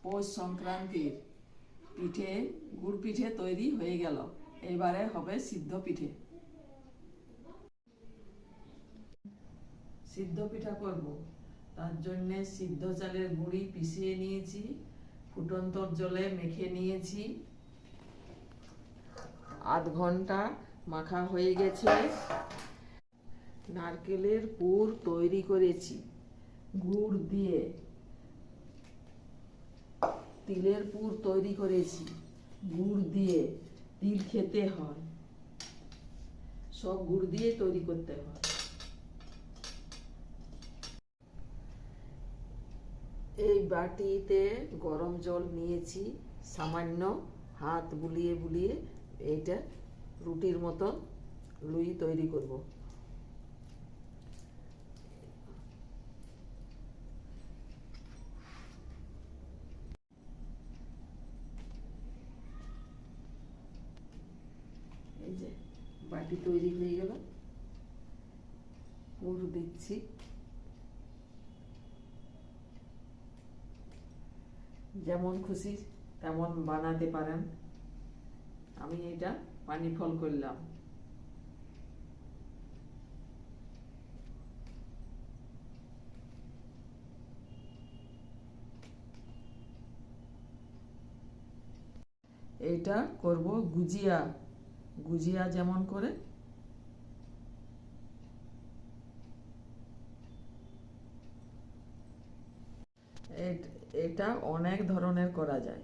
পৌষ সংক্রান্তির পিঠে গুড় পিঠে তৈরি হয়ে গেল। এবারে হবে সিদ্ধ পিঠে। সিদ্ধ পিঠা করব, তার জন্য সিদ্ধ চালের গুঁড়ি পিষিয়ে নিয়েছি, ফুটন্ত জলে মেখে নিয়েছি। আধ ঘন্টা মাখা হয়ে গেছে। নারকেলের পুর তৈরি করেছি গুড় দিয়ে। তিলের পুর তৈরি করেছি গুড় দিয়ে। তিল খেতে হয়, সব গুড় দিয়ে তৈরি করতে হয়। এই বাটিতে গরম জল নিয়েছি সামান্য, হাত বুলিয়ে বুলিয়ে এইটা রুটির মতো লুই তৈরি করব। এই যে বাটি তৈরি হয়ে গেল, পুর দিচ্ছি। যেমন খুশি তেমন বানাতে পারেন। আমি এটা পানি ফল করলাম। এইটা করব গুজিয়া। গুজিয়া যেমন করে এটা অনেক ধরনের করা যায়।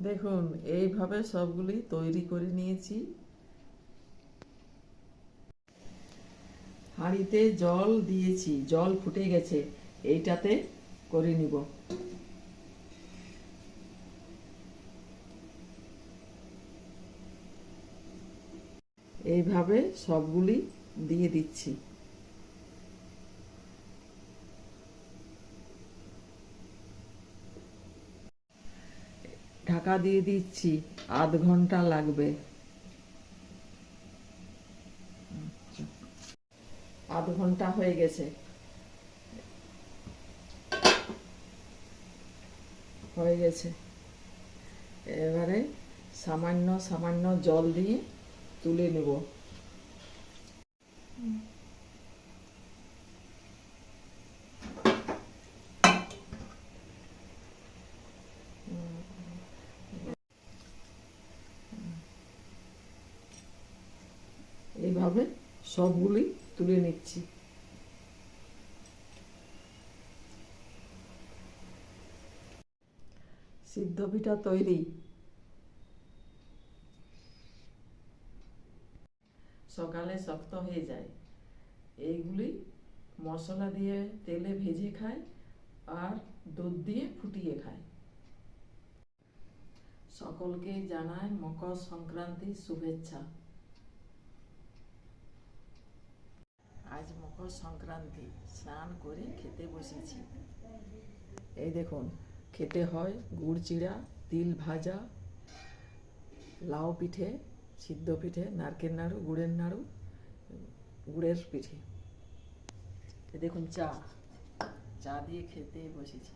দেখুন এইভাবে সবগুলি তৈরি করে নিয়েছি। হাঁড়িতে জল দিয়েছি, জল ফুটে গেছে, এইটাতে করে নিব। এইভাবে সবগুলি দিয়ে দিচ্ছি। ঢাকা দিয়ে দিচ্ছি, আধ ঘন্টা লাগবে। আধ ঘন্টা হয়ে গেছে। এবারে সামান্য সামান্য জল দিয়ে তুলে নেব। এইভাবে সবগুলি তুলে নিচ্ছি। সিদ্ধ পিঠা তৈরি। সকালে শক্ত হয়ে যায়। এইগুলি মশলা দিয়ে তেলে ভেজে খায় আর দুধ দিয়ে ফুটিয়ে খায়। সকলকে জানাই মকর সংক্রান্তির শুভেচ্ছা। আজ মকর সংক্রান্তি, স্নান করে খেতে বসেছি। এই দেখুন, খেতে হয় গুড় চিড়া, তিল ভাজা, লাউ পিঠে, সিদ্ধ পিঠে, নারকেল নাড়ু, গুড়ের নাড়ু, গুড়ের পিঠে। দেখুন চা দিয়ে খেতে বসেছি।